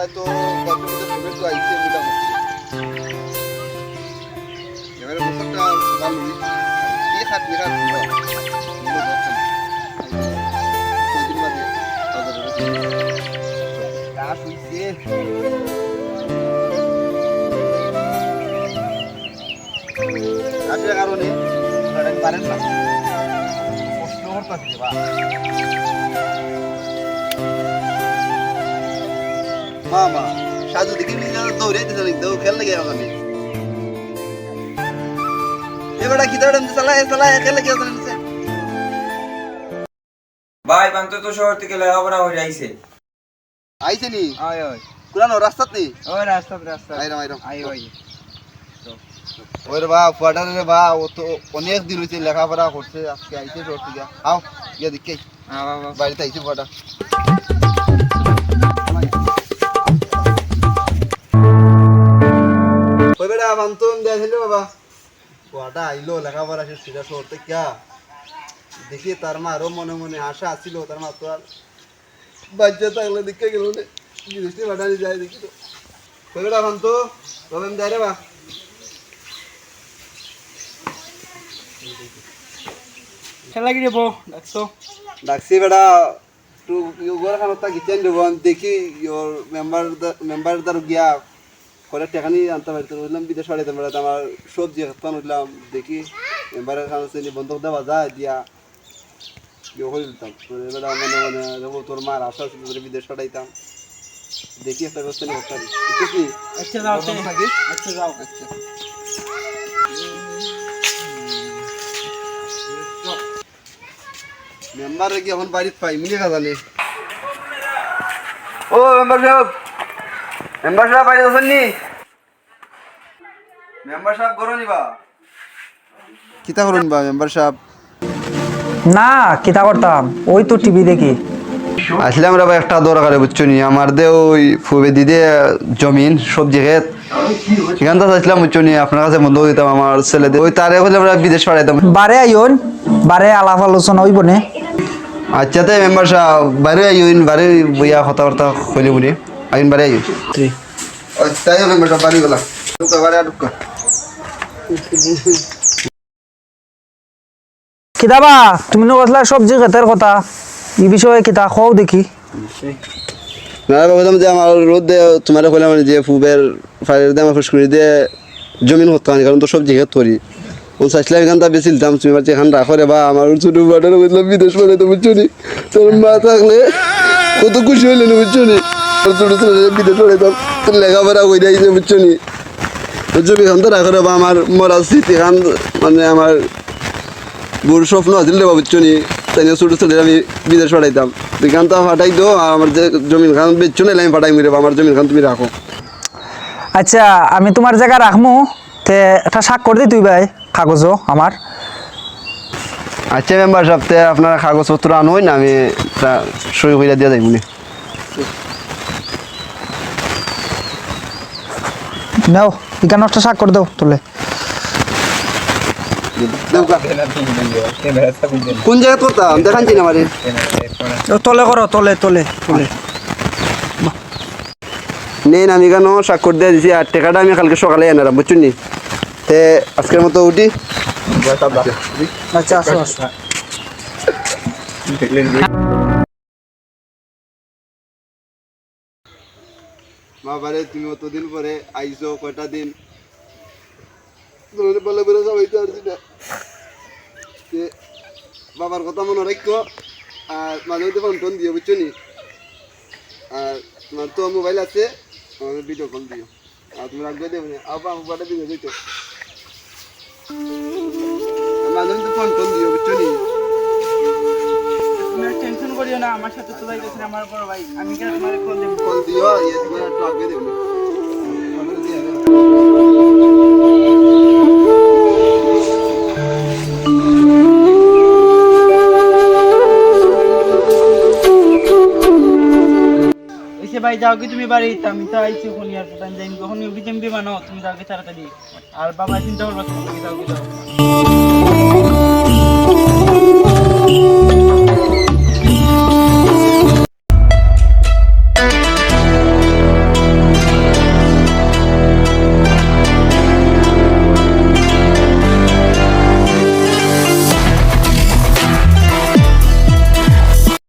তো কতগুলো তো আইছে মোটামুটি এবারে বছরটা ভালো এই খাত নিরাত গাছ হইছে গাছের কারণে পারেন না কষ্ট করতেছি বা মামা সাজু দেখি দৌড়ে খেল লাগে ওখানে এবারে কি দৌড়ে চালায় খেলে কি ভাই বান্ত তো শহর থেকে লেখাপড়া হয়ে আইছে আইছে নি আয় আয় কুরানো রাস্তাত নি ওই রাস্তা আইরাম আই ওই ওর বা পড়ার রে বা ও তো অনেক দিন হইছে লেখাপড়া করছে আজকে আইছে শহর থেকে আও গিয়ে দেখি বাড়িতে আইছে পড়া ওই বেটা বান্তন দেখছিল বাবা পড়াটা আইলো লেখাপড়া শেষ সেটা শহর থেকে দেখি তার মা আরো মনে মনে আশা আছিল তার মা তো আর বাচ্চা থাকলে দেখে গেল জিনিসটি বাটানি যায় দেখি তো ওই বেটা বান্ত তবে যাই রে বা খেলা কি দেবো ডাকছো ডাকছি বেটা টু ইউগর খানতা গিতেন দেব দেখি ইওর মেম্বার দার গিয়া করে টেকানি আনতে পারতে বললাম বিদেশ বাড়িতে বেড়াতে আমার সবজি খাতাম উঠলাম দেখি মেম্বারের খান শ্রেণী বন্ধক দেওয়া যায় দিয়া ইয়ে করে দিতাম বেটা মনে মনে দেখো তোর মার আশা ছিল বিদেশ পাঠাইতাম দেখি একটা ব্যবস্থা নিয়ে করতে পারি কি আচ্ছা যাও থাকিস আচ্ছা যাও আচ্ছা মেম্বার কি এখন বাড়িতে পাই মিলে খাজালে ও মেম্বার সাহেব বাড়ি আছেন নি মেম্বার সাহেব করো নিবা কিতা করুন বা মেম্বার সাহেব না কিতা করতাম ওই তো টিভি দেখি আসলে আমরা একটা দরকারে বুঝছো নি আমার দে ওই ফুবে দিদে জমিন সবজি ক্ষেত সেখান থেকে আসলাম বুঝছো নি আপনার কাছে বন্ধ দিতাম আমার ছেলেদের ওই তারে হলে আমরা বিদেশ পাঠাইতাম বারে আইন বারে আলাপ আলোচনা হইব নে আচ্ছা তে মেম্বার সাহেব বারে আইন বারে বইয়া কথাবার্তা কইলে বলি আইন বারে আইন তাই মেম্বার সাহেব বাড়ি গেলাম ঢুকা বারে ঢুকা কিতাবা তুমি নগসলা সবজি ক্ষেতের কথা এই বিষয়ে কিতা কও দেখি না বললাম যে আমার রোদ দে তোমার কইলাম যে ফুবের ফাইলের দে আমার ফুসকুড়ি দিয়ে জমিন হতো না কারণ তো সবজি ক্ষেত করি ও চাইছিলাম এখানটা বেছিলাম তুমি এবার এখান রাখো রে বা আমার ছোট বাটার বললাম বিদেশ পাঠাইতে বুঝছো নি তোর মা থাকলে কত খুশি হইলেন বুঝছো নি ছোট ছোট বিদেশ পাঠাইতাম তোর লেখাপড়া কই দিয়েছে বুঝছো নি জমি খান তো রাখো রে বা আমার মরার স্মৃতি খান মানে আমার বুড় স্বপ্ন আছিল রে বা বুঝছো নি তাই ছোট ছোট আমি বিদেশ পাঠাইতাম তুই খান তো ফাটাই দো আমার যে জমিন খান বেচছো না আমি ফাটাই মিরে আমার জমিন খান তুমি রাখো আচ্ছা আমি তোমার জায়গা রাখমু তে একটা স্বাক্ষর দি তুই ভাই কাগজও আমার আচ্ছা মেম্বার সাহেব আপনার কাগজপত্র আনুন না আমি সই করে দিয়ে যাইব নি নাও এখানে একটা স্বাক্ষর দাও তোলে কোন জায়গা করতাম দেখাচ্ছি না আমার তোলে করো তোলে তোলে তোলে নেই আমি কেন স্বাক্ষর দিয়ে দিছি আর টাকাটা আমি কালকে সকালে এনে বুঝছেন নি তে আজকের মতো উঠি আচ্ছা আসো আসো মা বারে তুমি অতদিন পরে আইসো কয়টা দিন বলে বলে সবাইতে পারছি না বাবার কথা মনে রাখো আর মাঝে মধ্যে ফোন টোন দিও বুঝছো নি আর তোমার তো মোবাইল আছে আমাকে ভিডিও কল দিও আর তুমি রাখবে দেবে না আবার মোবাইলটা দিয়ে দিত মাঝে মধ্যে ফোন টোন দিও বুঝছো নি তুমি টেনশন করিও না আমার সাথে তো যাইতেছ আমার বড় ভাই আমি কেন তোমারে কল দেব কল দিও ইয়ে তোমার একটু আগে দেবে ভাই যাও কি তুমি বাড়ি আমি তো আইছি কোন ইয়ার পটান যাই কখন বিজেম বিমানো তুমি যাও কি তাড়াতাড়ি আর বাবা চিন্তা করবা তুমি যাও কি যাও